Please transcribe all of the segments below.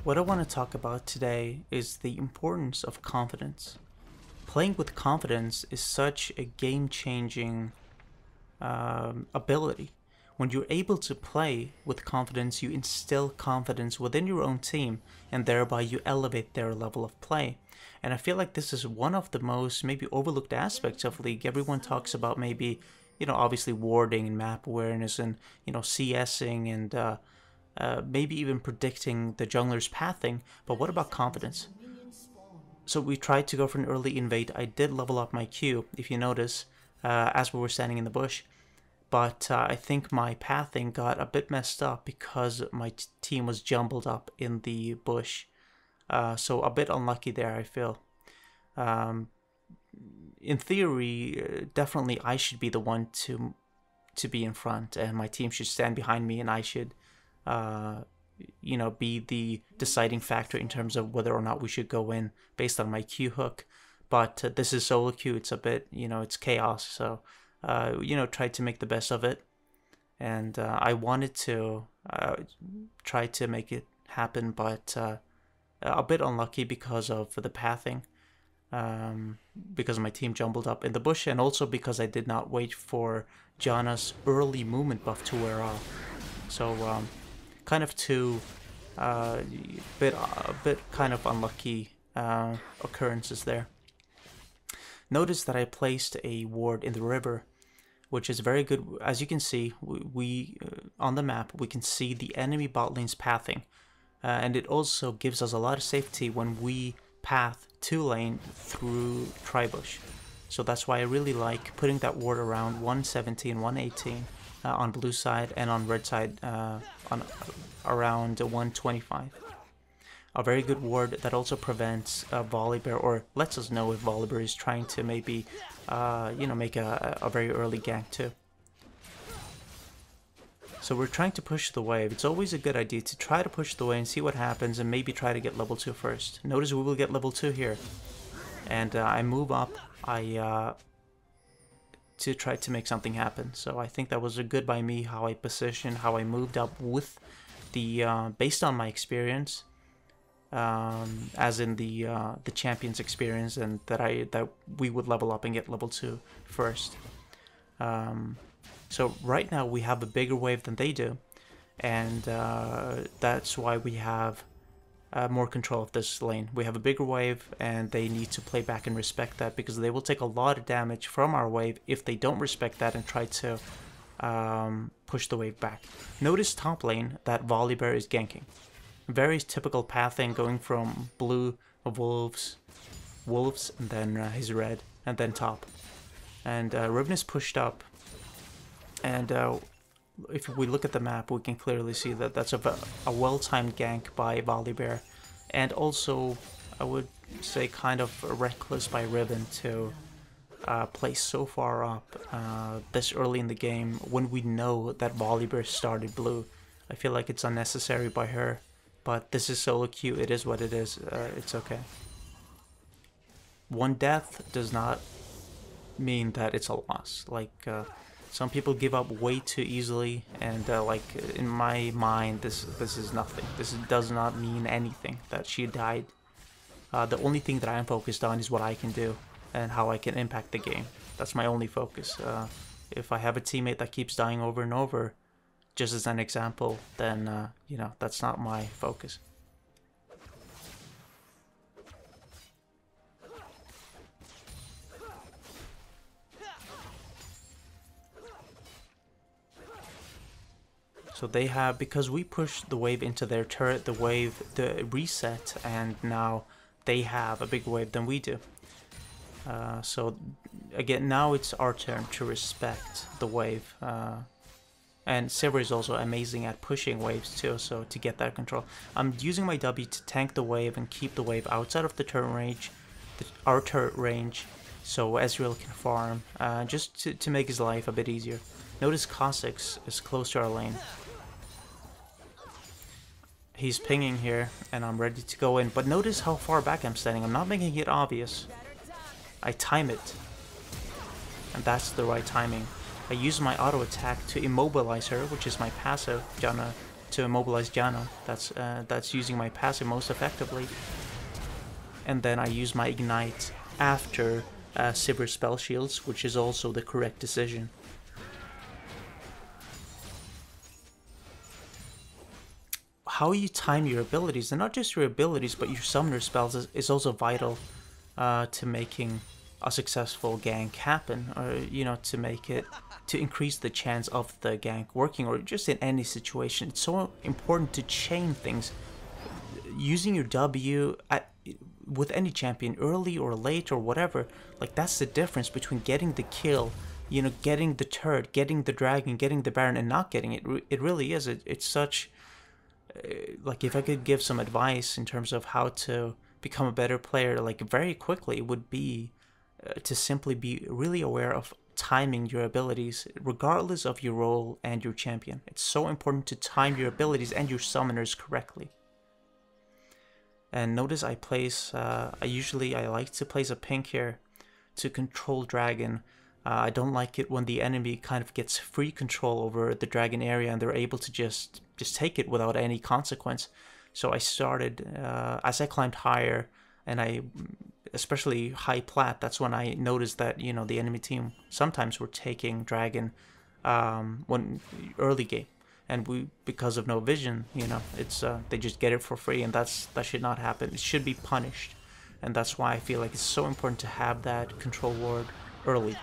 What I want to talk about today is the importance of confidence. Playing with confidence is such a game-changing ability. When you're able to play with confidence, you instill confidence within your own team, and thereby you elevate their level of play. And I feel like this is one of the most maybe overlooked aspects of League. Everyone talks about maybe, obviously warding and map awareness and, CSing and maybe even predicting the jungler's pathing, but what about confidence? So we tried to go for an early invade. I did level up my Q, if you notice, as we were standing in the bush. But I think my pathing got a bit messed up because my team was jumbled up in the bush. So a bit unlucky there, I feel. In theory, definitely I should be the one to be in front, and my team should stand behind me, and I should, be the deciding factor in terms of whether or not we should go in based on my Q hook. But this is solo queue. It's a bit, it's chaos. So, tried to make the best of it. And I wanted to try to make it happen, but a bit unlucky because of the pathing. Because my team jumbled up in the bush, and also because I did not wait for Janna's early movement buff to wear off. So kind of two a bit kind of unlucky occurrences there. Notice that I placed a ward in the river, which is very good. As you can see, we on the map we can see the enemy bot lane's pathing, and it also gives us a lot of safety when we path to lane through Tribush. So that's why I really like putting that ward around 117, 118 on blue side, and on red side on around 125. A very good ward that also prevents Volibear, or lets us know if Volibear is trying to maybe make a very early gank too. So we're trying to push the wave. It's always a good idea to try to push the wave and see what happens, and maybe try to get level 2 first. Notice we will get level 2 here. And I move up to try to make something happen. So I think that was a good by me, how I positioned, how I moved up with the based on my experience, as in the champion's experience, and that we would level up and get level 2 first. So right now we have a bigger wave than they do, and that's why we have more control of this lane. We have a bigger wave, and they need to play back and respect that, because they will take a lot of damage from our wave if they don't respect that and try to push the wave back. Notice top lane that Volibear is ganking. Very typical pathing, going from blue wolves, and then his red, and then top. And Riven is pushed up, and if we look at the map, we can clearly see that that's a well-timed gank by Volibear, and also I would say kind of reckless by Riven to play so far up this early in the game when we know that Volibear started blue. I feel like it's unnecessary by her, but this is solo queue. It is what it is. It's okay. One death does not mean that it's a loss. Like some people give up way too easily, and like in my mind, this is nothing. This does not mean anything that she died. The only thing that I am focused on is what I can do and how I can impact the game. That's my only focus. If I have a teammate that keeps dying over and over, just as an example, then that's not my focus. So they have, because we pushed the wave into their turret, the reset, and now they have a bigger wave than we do. So again, now it's our turn to respect the wave. And Silver is also amazing at pushing waves too, so to get that control. I'm using my W to tank the wave and keep the wave outside of the turret range, our turret range, so Ezreal can farm, just to make his life a bit easier. Notice Kha'Zix is close to our lane. He's pinging here, and I'm ready to go in, but notice how far back I'm standing. I'm not making it obvious. I time it, and that's the right timing. I use my auto attack to immobilize her, which is my passive. Janna to immobilize Jano. That's using my passive most effectively. And then I use my Ignite after Sivir's spell shields, which is also the correct decision. How you time your abilities, and not just your abilities, but your summoner spells is also vital to making a successful gank happen, or to increase the chance of the gank working, or just in any situation. It's so important to chain things. Using your W with any champion, early or late or whatever, like that's the difference between getting the kill, getting the turret, getting the dragon, getting the baron, and not getting it. It really is. It's such, like, if I could give some advice in terms of how to become a better player, like very quickly, it would be to simply be really aware of timing your abilities, regardless of your role and your champion. It's so important to time your abilities and your summoners correctly. And notice I place, I like to place a pink here to control dragon. I don't like it when the enemy kind of gets free control over the dragon area and they're able to just take it without any consequence. So I started, as I climbed higher, and especially high plat, that's when I noticed that, the enemy team sometimes were taking dragon when early game. And because of no vision, it's they just get it for free, and that should not happen. It should be punished, and that's why I feel like it's so important to have that control ward early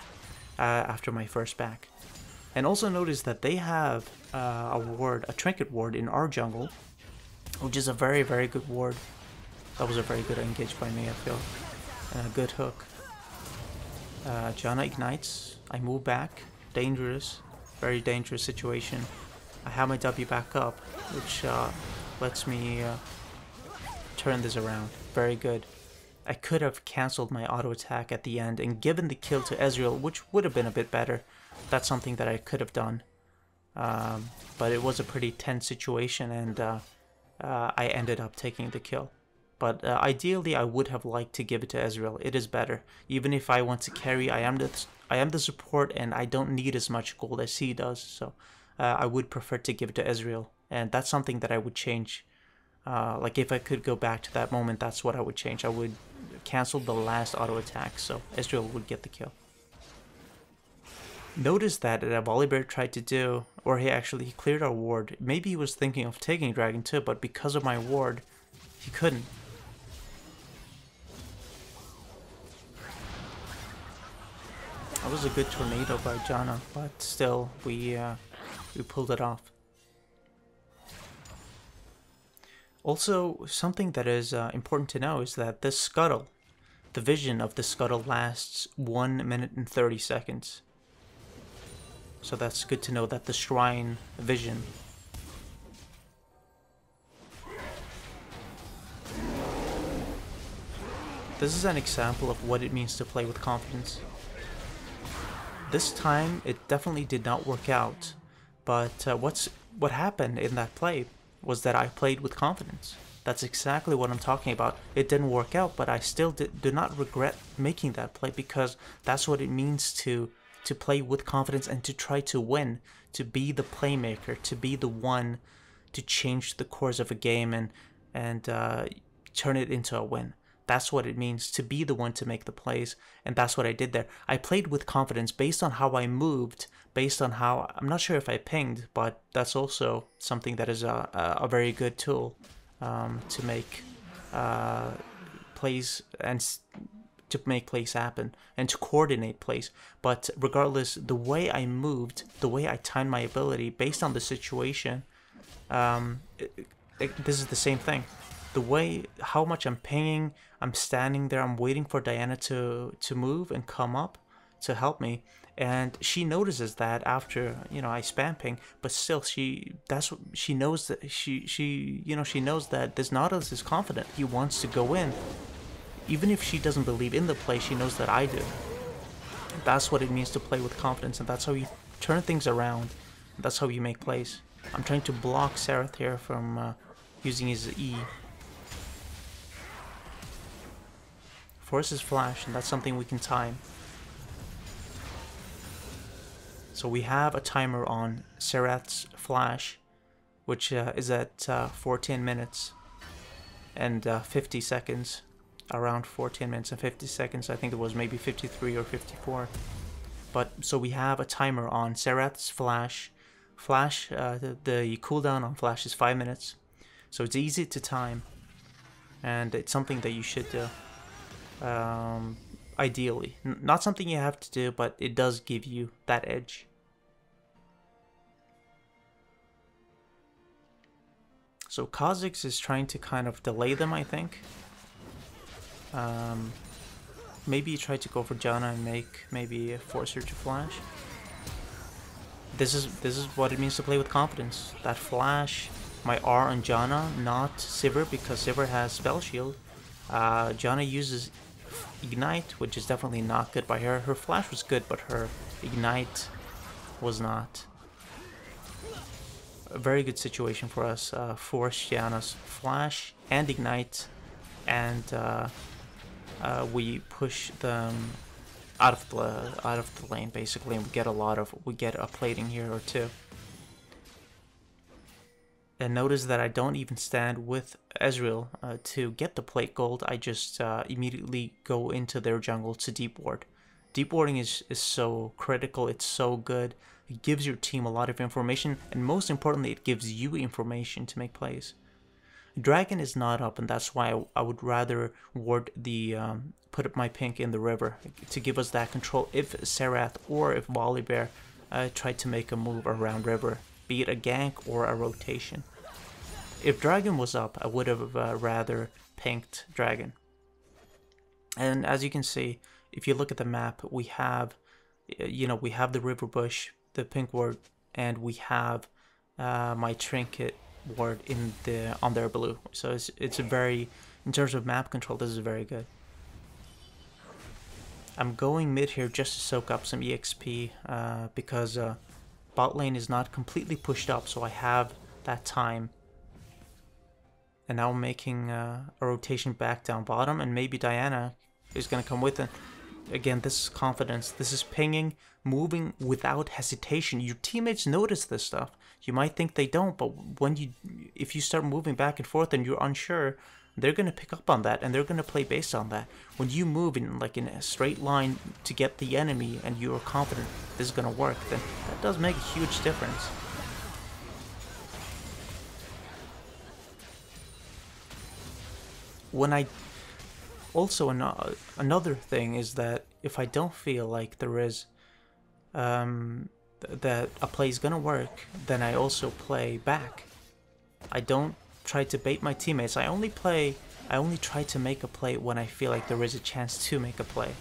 after my first back. And also notice that they have a trinket ward in our jungle, which is a very, very good ward. That was a very good engage by me, I feel, and a good hook. Janna ignites. I move back. Dangerous, very dangerous situation. I have my W back up, which lets me turn this around. Very good. I could have cancelled my auto attack at the end and given the kill to Ezreal, which would have been a bit better. That's something that I could have done. But it was a pretty tense situation, and I ended up taking the kill. But ideally, I would have liked to give it to Ezreal. It is better. Even if I want to carry, I am the support, and I don't need as much gold as he does. So I would prefer to give it to Ezreal, and that's something that I would change. Like, if I could go back to that moment, that's what I would change. I would cancel the last auto attack, so Ezreal would get the kill. Notice that Volibear tried to do, or he cleared our ward. Maybe he was thinking of taking Dragon too, but because of my ward, he couldn't. That was a good tornado by Janna, but still, we pulled it off. Also, something that is important to know is that this scuttle, the vision of the scuttle lasts 1 minute and 30 seconds. So that's good to know, that the shrine vision. This is an example of what it means to play with confidence. This time, it definitely did not work out, but what happened in that play was that I played with confidence. That's exactly what I'm talking about. It didn't work out, but I still do not regret making that play, because that's what it means to play with confidence and to try to win, to be the playmaker, to be the one to change the course of a game and turn it into a win. That's what it means to be the one to make the plays, and that's what I did there. I played with confidence based on how I moved, based on how, I'm not sure if I pinged, but that's also something that is a very good tool to make plays and to make plays happen and to coordinate plays. But regardless, the way I moved, the way I timed my ability based on the situation, this is the same thing. The way, how much I'm pinging, I'm standing there, I'm waiting for Diana to move and come up to help me, and she notices that after, I spam ping, but still she knows that she knows that this Nautilus is confident. He wants to go in. Even if she doesn't believe in the play, she knows that I do. That's what it means to play with confidence, and that's how you turn things around. That's how you make plays. I'm trying to block Sereth here from using his E. Forces flash, and that's something we can time. So we have a timer on Sereth's flash, which is at 14 minutes and 50 seconds. Around 14 minutes and 50 seconds. I think it was maybe 53 or 54. But so we have a timer on Serath's Flash. The cooldown on Flash is 5 minutes. So it's easy to time. And it's something that you should do. Ideally. Not something you have to do, but it does give you that edge. So Kha'Zix is trying to kind of delay them, I think. Maybe you try to go for Janna and maybe force her to flash. This is what it means to play with confidence. That flash, my R on Janna, not Sivir, because Sivir has Spell Shield. Janna uses Ignite, which is definitely not good by her. Her flash was good, but her Ignite was not. A very good situation for us. Force Janna's flash and Ignite, and we push them out of the lane basically, and we get a plating here or two. And notice that I don't even stand with Ezreal to get the plate gold. I just immediately go into their jungle to deep ward. Deep warding is so critical. It's so good. It gives your team a lot of information, and most importantly, it gives you information to make plays. Dragon is not up, and that's why I would rather ward the put up my pink in the river to give us that control if Serath or if Volibear tried to make a move around river, be it a gank or a rotation. If Dragon was up, I would have rather pinked Dragon. And as you can see, if you look at the map, we have, we have the river bush, the pink ward, and we have my trinket ward on their blue. So it's a very, in terms of map control, this is very good. I'm going mid here just to soak up some EXP because bot lane is not completely pushed up, so I have that time. And now I'm making a rotation back down bottom, and maybe Diana is going to come with it. Again, this is confidence. This is pinging, moving without hesitation. Your teammates notice this stuff. You might think they don't, but if you start moving back and forth and you're unsure, they're going to pick up on that, and they're going to play based on that. When you move in a straight line to get the enemy and you're confident this is going to work, then that does make a huge difference. Also, another thing is that if I don't feel like there is that a play is gonna work, then I also play back. I don't try to bait my teammates. I only try to make a play when I feel like there is a chance to make a play.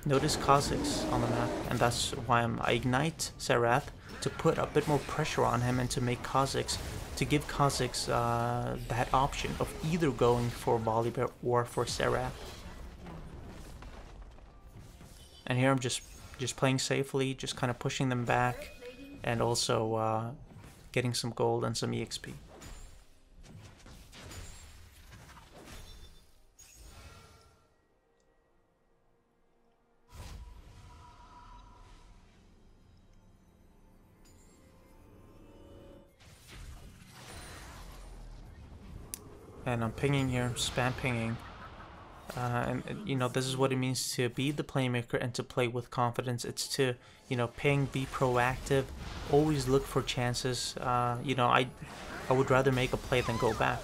Notice Kha'Zix on the map, and that's why I ignite Serath to put a bit more pressure on him and to make Kha'Zix, to give Kha'Zix that option of either going for Volibear or for Serath. And here I'm just playing safely, just kind of pushing them back, and also getting some gold and some EXP. And I'm pinging here, spam pinging. And this is what it means to be the playmaker and to play with confidence. It's to, ping, be proactive, always look for chances. I would rather make a play than go back.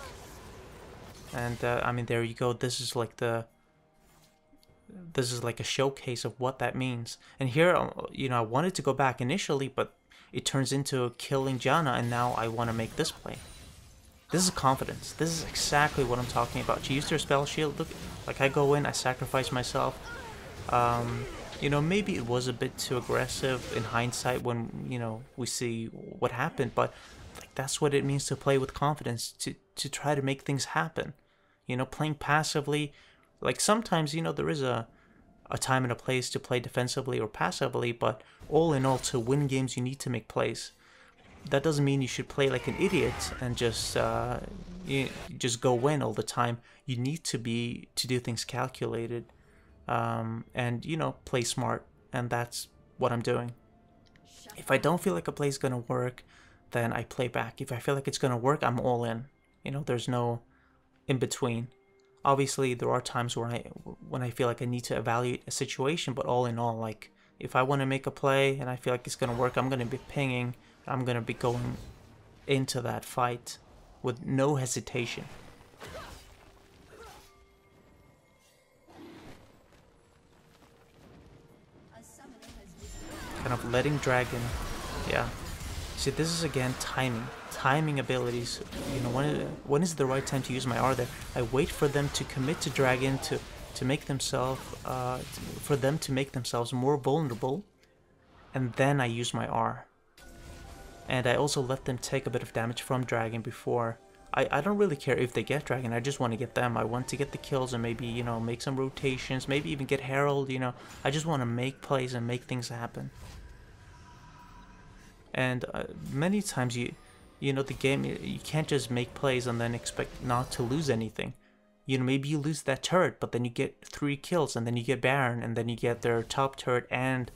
And there you go. This is like a showcase of what that means. And here, I wanted to go back initially, but it turns into killing Janna, and now I want to make this play. This is confidence. This is exactly what I'm talking about. She used her spell shield. Look, like I go in, I sacrifice myself. Maybe it was a bit too aggressive in hindsight when, we see what happened, but like that's what it means to play with confidence, to try to make things happen. Playing passively, like sometimes, there is a time and a place to play defensively or passively, but all in all, to win games, you need to make plays. That doesn't mean you should play like an idiot and just go win all the time. You need to do things calculated, and play smart, and that's what I'm doing. If I don't feel like a play is gonna work, then I play back. If I feel like it's gonna work, I'm all in. You know, there's no in between. Obviously, there are times when I feel like I need to evaluate a situation, but all in all, like if I want to make a play and I feel like it's gonna work, I'm gonna be pinging. I'm gonna be going into that fight with no hesitation. Kind of letting dragon, yeah. See, this is again timing abilities. You know, when is the right time to use my R there? I wait for them to commit to dragon to make themselves for them to make themselves more vulnerable, and then I use my R. And I also let them take a bit of damage from dragon before. I don't really care if they get dragon. I just want to get them. I want to get the kills and maybe, you know, make some rotations, maybe even get herald. You know, I just want to make plays and make things happen. And many times you know, the game, you can't just make plays and then expect not to lose anything. You know, maybe you lose that turret, but then you get 3 kills, and then you get Baron, and then you get their top turret and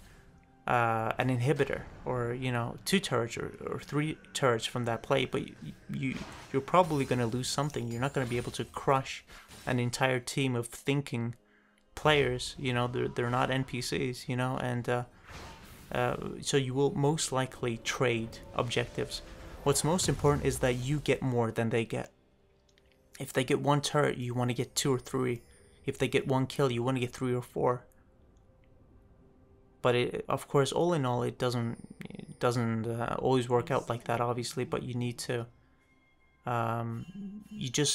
an inhibitor, or, you know, 2 turrets or 3 turrets from that play. But you're probably going to lose something. You're not going to be able to crush an entire team of thinking players. You know, they're not NPCs, you know, and so you will most likely trade objectives. What's most important is that you get more than they get. If they get 1 turret, you want to get 2 or 3. If they get 1 kill, you want to get 3 or 4. But of course, all in all, it doesn't always work out like that, obviously. But you need to,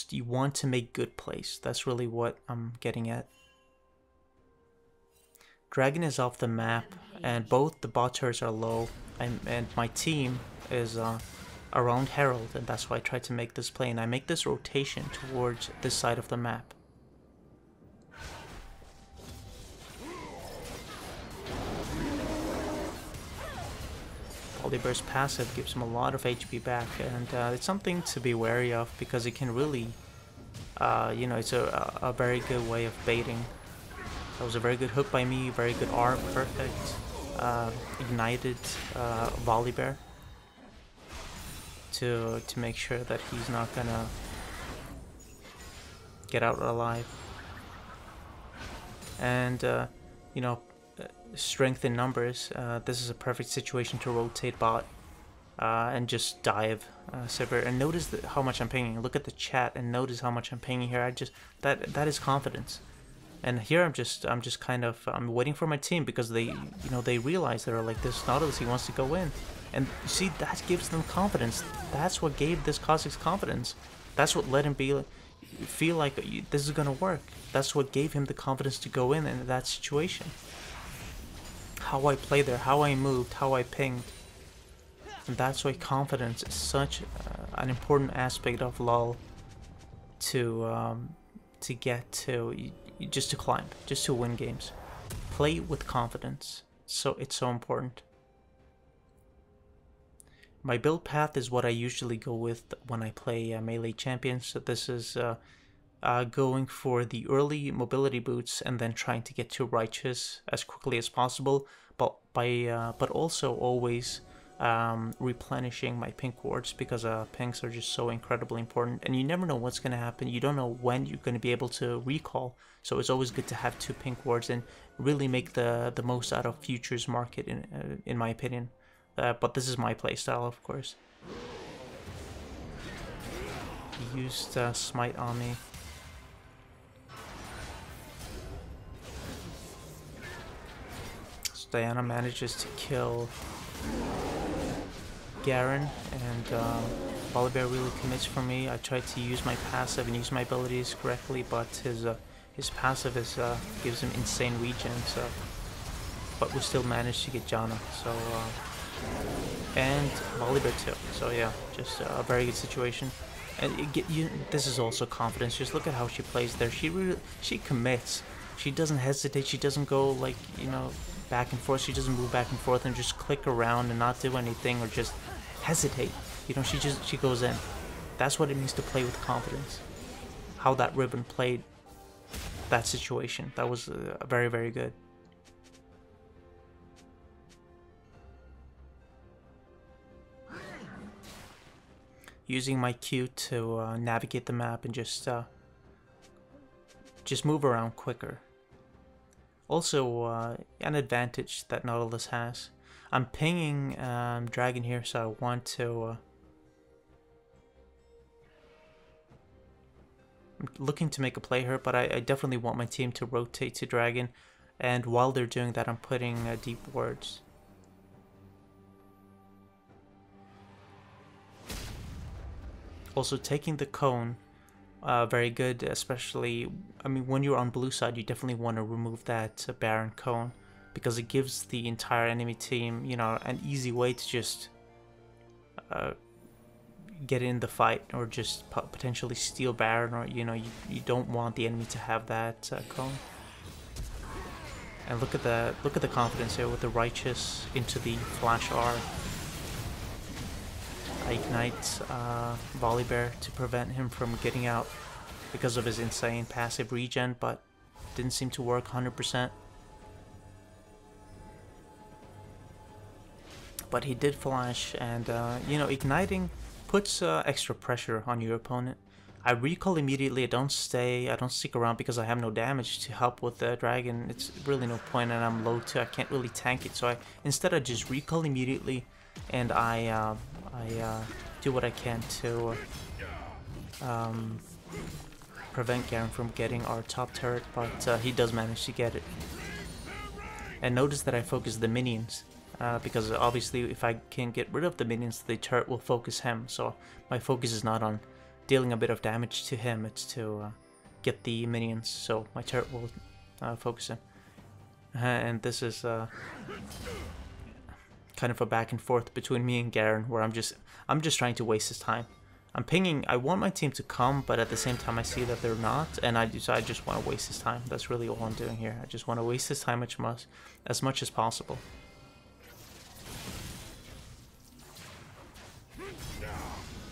you want to make good plays. That's really what I'm getting at. Dragon is off the map, and both the bot turrets are low, and my team is around Herald, and that's why I try to make this play, and I make this rotation towards this side of the map. Volibear's passive gives him a lot of HP back, and it's something to be wary of, because it can really, you know, it's a very good way of baiting. That was a very good hook by me, very good R, perfect. Ignited Volibear to make sure that he's not gonna get out alive. And you know, strength in numbers. This is a perfect situation to rotate bot and just dive Sivir. And notice how much I'm pinging. Look at the chat and notice how much I'm pinging here. I just that is confidence. And here I'm just kind of waiting for my team, because they, you know, they realize they're like, this Nautilus, he wants to go in, and you see, that gives them confidence. That's what gave this Kha'Zix confidence. That's what let him feel like this is gonna work. That's what gave him the confidence to go in that situation. How I played there, how I moved, how I pinged, and that's why confidence is such an important aspect of LoL to get to. Just to climb, just to win games. Play with confidence. So it's so important. My build path is what I usually go with when I play melee champions. So this is going for the early mobility boots and then trying to get to righteous as quickly as possible, but also always replenishing my pink wards, because pinks are just so incredibly important, and you never know what's going to happen. You don't know when you're going to be able to recall, so it's always good to have 2 pink wards and really make the most out of futures market, in my opinion. But this is my playstyle, of course. He used smite on me. So Diana manages to kill Garen, and Volibear really commits for me. I tried to use my passive and use my abilities correctly, but his passive gives him insane regen. So, but we still managed to get Janna. So, and Volibear too. So yeah, just a very good situation. And this is also confidence. Just look at how she plays there. She commits. She doesn't hesitate. She doesn't go, like, you know, back and forth. She doesn't move back and forth and just click around and not do anything, or just hesitate. You know, she goes in. That's what it means to play with confidence. How that Ribbon played that situation, that was very, very good. using my Q to navigate the map and just move around quicker. Also, an advantage that Nautilus has. I'm pinging Dragon here, so I want to... I'm looking to make a play here, but I definitely want my team to rotate to Dragon. And while they're doing that, I'm putting deep wards. Also, taking the cone, very good, especially, I mean, when you're on blue side, you definitely want to remove that Baron cone, because it gives the entire enemy team, you know, an easy way to just get in the fight, or just potentially steal Baron, or, you know, you don't want the enemy to have that cone. And look at the confidence here with the Righteous into the Flash R. I ignite Volibear to prevent him from getting out because of his insane passive regen, but didn't seem to work 100%. But he did flash, and you know, igniting puts extra pressure on your opponent. I recall immediately. I don't stick around because I have no damage to help with the dragon. It's really no point, and I'm low too. I can't really tank it, so instead I just recall immediately, and I do what I can to prevent Garen from getting our top turret, but he does manage to get it. And notice that I focus the minions, because obviously if I can get rid of the minions, the turret will focus him. So my focus is not on dealing a bit of damage to him, it's to get the minions, so my turret will focus him. And this is kind of a back and forth between me and Garen, where I'm just trying to waste his time. I'm pinging. I want my team to come, but at the same time I see that they're not, and I just want to waste his time. That's really all I'm doing here. I just want to waste his time as much as possible.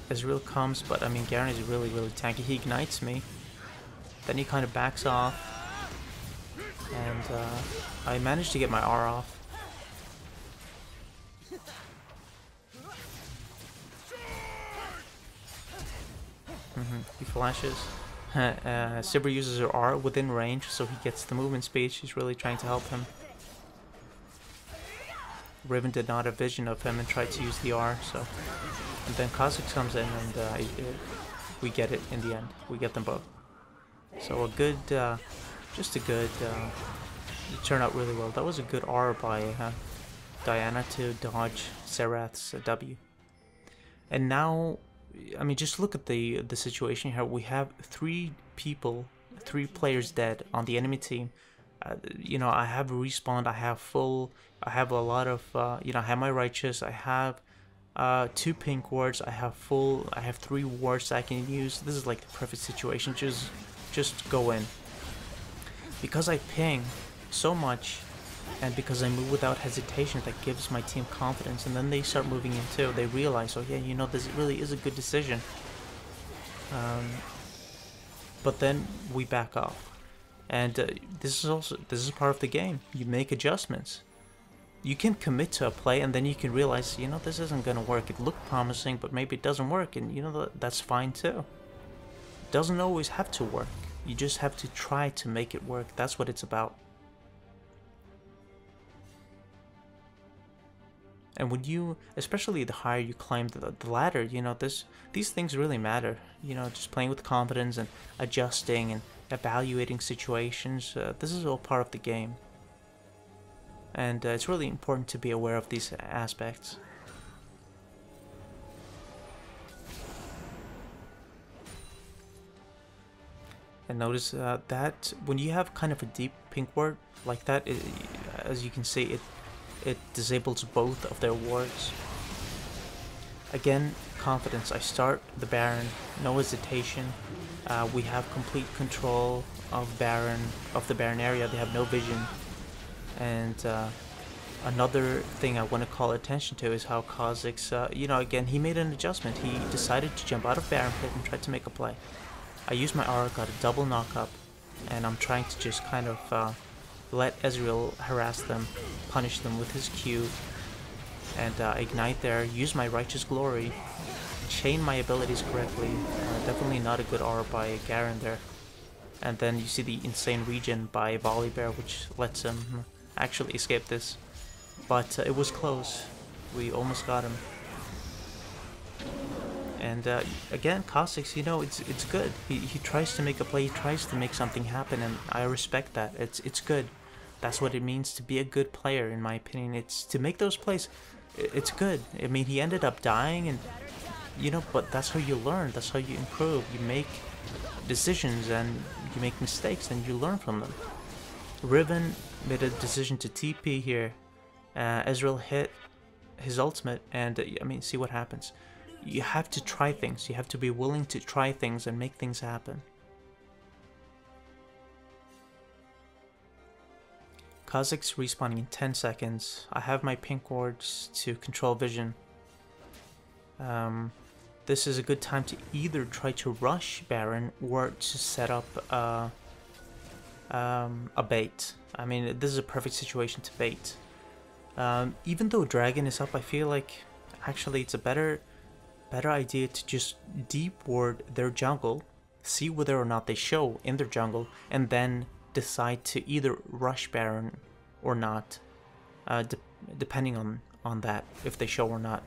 Ezreal comes, but I mean, Garen is really tanky. He ignites me, then he kind of backs off, and I managed to get my R off. He flashes. Sivir uses her R within range, so he gets the movement speed. She's really trying to help him. Riven did not have vision of him and tried to use the R, so... And then Kha'Zix comes in, and we get it in the end. We get them both. So a good, just a good, it turned out really well. That was a good R by Diana to dodge Serath's W. And now, I mean, just look at the situation here. We have three players dead on the enemy team. You know, I have respawned, I have a lot of, you know, I have my Righteous, I have 2 pink wards, I have 3 wards I can use. This is like the perfect situation. Just go in. Because I ping so much, and because I move without hesitation, that gives my team confidence, and then they start moving in too. They realize, oh yeah, you know, this really is a good decision. But then we back off, and this is part of the game. You make adjustments. You can commit to a play, and then you can realize, you know, this isn't gonna work. It looked promising, but maybe it doesn't work, and you know, that's fine too. It doesn't always have to work. You just have to try to make it work. That's what it's about. And when you, especially the higher you climb the ladder, you know, these things really matter. You know, just playing with confidence and adjusting and evaluating situations. This is all part of the game. And it's really important to be aware of these aspects. And notice that when you have kind of a deep pink ward like that, as you can see, it disables both of their wards. Again, confidence. I start the Baron, no hesitation. We have complete control of the Baron area. They have no vision. And another thing I want to call attention to is how Kha'Zix, you know, again, he made an adjustment. He decided to jump out of Baron pit and try to make a play. I used my R, got a double knock-up, and I'm trying to just kind of let Ezreal harass them, punish them with his Q, and ignite there, use my Righteous Glory, chain my abilities correctly. Definitely not a good R by Garen there. And then you see the insane regen by Volibear, which lets him actually escape this. But it was close. We almost got him. And again, Kha'Zix, you know, it's good. He tries to make a play, he tries to make something happen, and I respect that. It's good. That's what it means to be a good player, in my opinion. It's to make those plays. It's good. I mean, he ended up dying, and you know, but that's how you learn. That's how you improve. You make decisions and you make mistakes, and you learn from them. Riven made a decision to TP here. Ezreal hit his ultimate, and I mean, see what happens. You have to try things. You have to be willing to try things and make things happen. Kha'Zix respawning in 10 seconds. I have my pink wards to control vision. This is a good time to either try to rush Baron or to set up a bait. I mean, this is a perfect situation to bait. Even though Dragon is up, I feel like actually it's a better idea to just deep ward their jungle, see whether or not they show in their jungle, and then decide to either rush Baron or not, depending on that, if they show or not.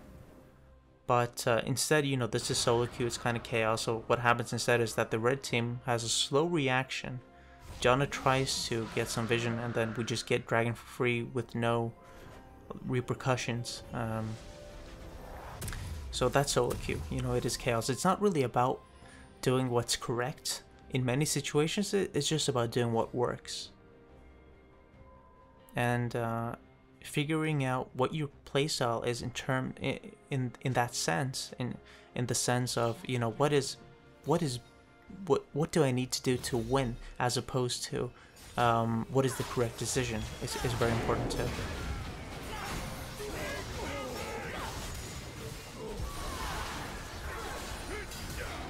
But instead, you know, this is solo queue, it's kind of chaos, so what happens instead is that the red team has a slow reaction. Janna tries to get some vision, and then we just get Dragon for free with no repercussions. So that's solo queue, you know, it is chaos. It's not really about doing what's correct. In many situations, it's just about doing what works. And figuring out what your playstyle is in that sense, in the sense of, you know, what do I need to do to win, as opposed to what is the correct decision is very important too.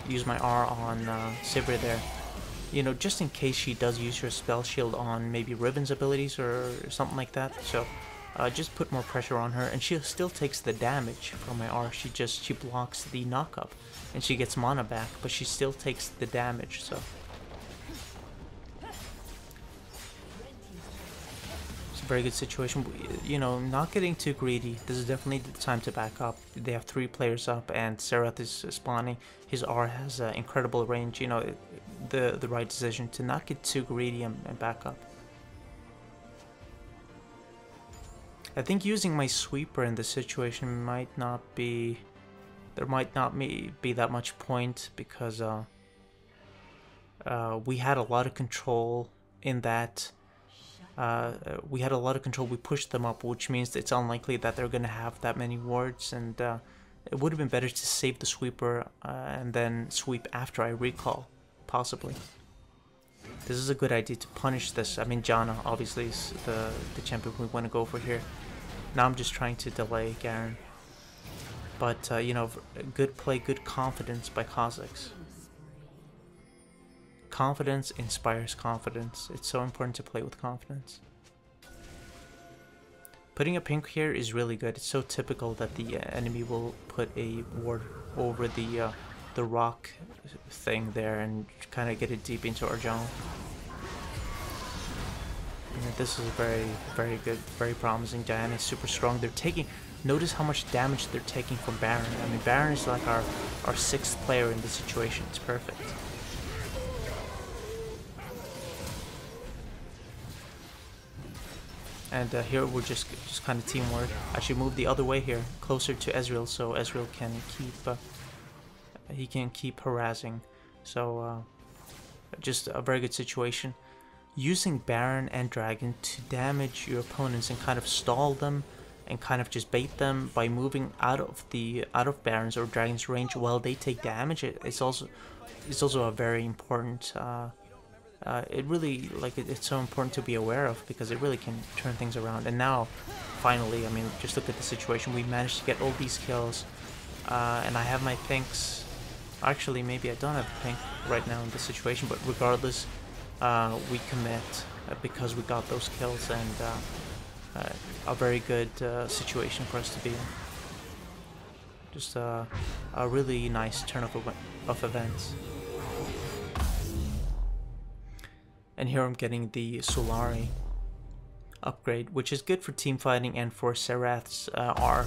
Use my R on Sivir there, you know, just in case she does use her spell shield on maybe Riven's abilities or something like that. So just put more pressure on her, and she still takes the damage from my R. She blocks the knockup, and she gets mana back, but she still takes the damage. So it's a very good situation. You know, not getting too greedy. This is definitely the time to back up. They have 3 players up, and Serath is spawning. His R has incredible range. You know, the right decision to not get too greedy and back up. I think using my sweeper in this situation might not be... There might not be that much point, because we had a lot of control in that. We had a lot of control. We pushed them up, which means it's unlikely that they're going to have that many wards, and it would have been better to save the sweeper and then sweep after I recall, possibly. This is a good idea to punish this. I mean, Janna obviously is the champion we want to go for here. Now I'm just trying to delay Garen. But, you know, good play, good confidence by Kha'Zix. Confidence inspires confidence. It's so important to play with confidence. Putting a pink here is really good. It's so typical that the enemy will put a ward over the rock thing there and kind of get it deep into our jungle. And this is very, very good, very promising. Diana is super strong. They're taking... Notice how much damage they're taking from Baron. I mean, Baron is like our 6th player in this situation. It's perfect. And here we're just kind of teamwork. I should move the other way here, closer to Ezreal, so Ezreal can keep harassing. So just a very good situation. Using Baron and Dragon to damage your opponents and kind of stall them and kind of just bait them by moving out of Baron's or Dragon's range while they take damage. It's also a very important. It really, like, it's so important to be aware of, because it really can turn things around. And now, finally, I mean, just look at the situation. We managed to get all these kills, and I have my pinks. Actually, maybe I don't have a pink right now in this situation, but regardless, we commit because we got those kills, and a very good situation for us to be in. Just a really nice turn of events. And here I'm getting the Solari upgrade, which is good for team fighting and for Serath's R.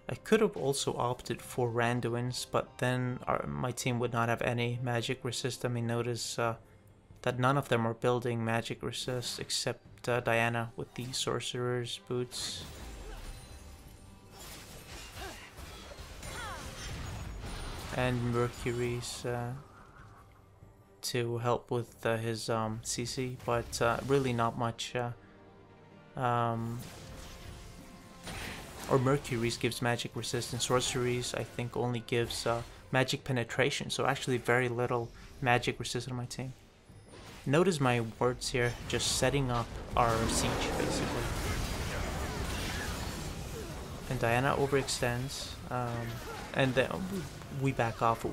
I could have also opted for Randuin's, but then my team would not have any magic resist. I mean, notice that none of them are building magic resist except Diana with the Sorcerer's Boots. And Mercury's to help with his CC, but really not much. Or Mercury's gives magic resist, and Sorcery's I think only gives magic penetration, so actually very little magic resist on my team. Notice my words here, just setting up our siege basically. And Diana overextends, and then we back off.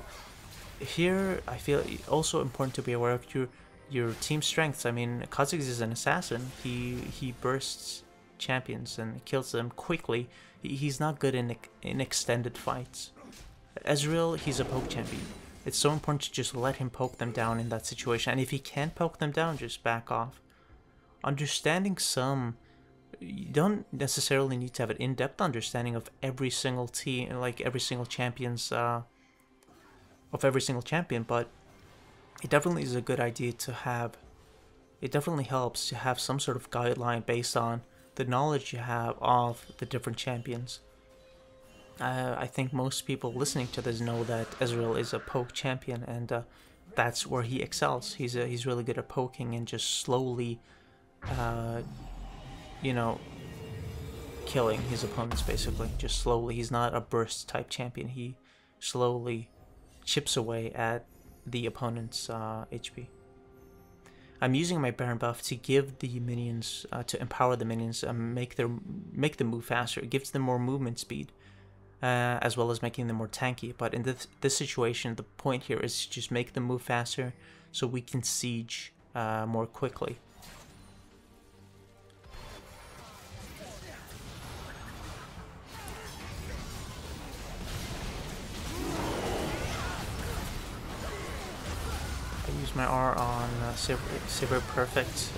Here I feel also important to be aware of your team strengths. I mean, Kha'Zix is an assassin. He bursts champions and kills them quickly. He's not good in extended fights. Ezreal, he's a poke champion. It's so important to just let him poke them down in that situation, and if he can't poke them down, just back off. Understanding some, you don't necessarily need to have an in-depth understanding of every single team, like every single champion's of every single champion, but it definitely is a good idea to have. It definitely helps to have some sort of guideline based on the knowledge you have of the different champions. I think most people listening to this know that Ezreal is a poke champion, and that's where he excels. He's really good at poking and just slowly, you know, killing his opponents basically. Just slowly. He's not a burst type champion. He slowly chips away at the opponent's HP. I'm using my Baron buff to give the minions, to empower the minions, make them move faster. It gives them more movement speed, as well as making them more tanky. But in this situation, the point here is to just make them move faster, so we can siege more quickly. My R on Sivir perfect.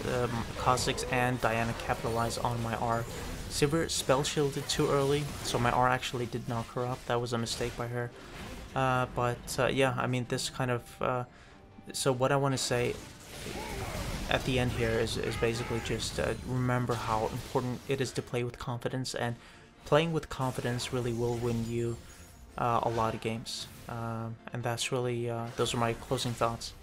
Kha'Zix and Diana capitalize on my R. Sivir spell shielded too early, so my R actually did knock her up. That was a mistake by her. Yeah, I mean, this kind of... so what I want to say at the end here is basically just remember how important it is to play with confidence, and playing with confidence really will win you a lot of games. And that's really... those are my closing thoughts.